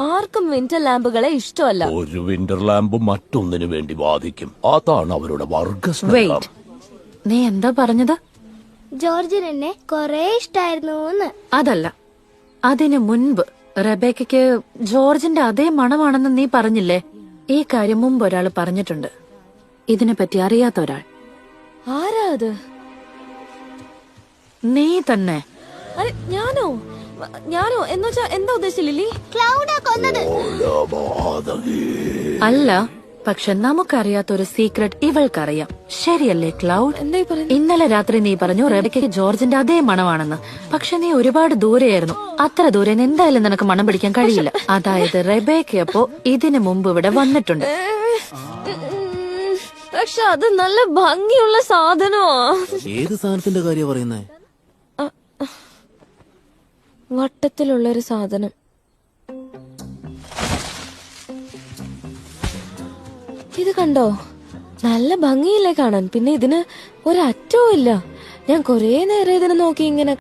ആർക്കും വിന്റർ ലാമ്പുകളെ ഇഷ്ടമല്ല. ഒരു വിന്റർ ലാമ്പ് മറ്റൊന്നിനു വേണ്ടി വാദിക്കും. അതാണ് അവരുടെ വർഗസ്നേഹം. നീ എന്താ പറഞ്ഞത്? ജോർജിന് എന്നെ കൊറേ ഇഷ്ടായിരുന്നു. അതല്ല, അതിനു മുൻപ് റെബേക്കയ്ക്ക് ജോർജിന്റെ അതേ മണമാണെന്ന് നീ പറഞ്ഞില്ലേ? ഈ കാര്യം മുമ്പ് ഒരാൾ പറഞ്ഞിട്ടുണ്ട്. ഇതിനെപ്പറ്റി അറിയാത്ത ഒരാൾ. ആരാ അത്? നീ തന്നെ. ഞാനോ എന്നുവെച്ചാ എന്താ ഉദ്ദേശിച്ച ലില്ലി? ക്ലൗഡാ കൊന്നത്. അല്ല, പക്ഷെ നമുക്കറിയാത്ത ഒരു സീക്രട്ട് ഇവൾക്കറിയാം. ശരിയല്ലേ ക്ലൗഡ്? എന്താ പറയുന്നത്? ഇന്നലെ രാത്രി നീ പറഞ്ഞു റെബേക്കയ്ക്ക് ജോർജിന്റെ അതേ മണമാണെന്ന്. പക്ഷെ നീ ഒരുപാട് ദൂരെയായിരുന്നു. അത്ര ദൂരെ എന്തായാലും നിനക്ക് മണം പിടിക്കാൻ കഴിയില്ല. അതായത് റെബേക്ക അപ്പോ ഇതിനു മുമ്പ് ഇവിടെ വന്നിട്ടുണ്ട്. പക്ഷെ അത് നല്ല ഭംഗിയുള്ള സാധനമാ. ഏത് സാധനത്തിന്റെ കാര്യം പറയുന്നേ? വട്ടത്തിലുള്ളൊരു സാധനം. ഇത് കണ്ടോ? നല്ല ഭംഗിയില്ലേ കാണാൻ. പിന്നെ ഇതിന് ഒരറ്റവും ഇല്ല. ഞാൻ കൊറേ നേരം ഇതിനെ നോക്കി ഇങ്ങനെ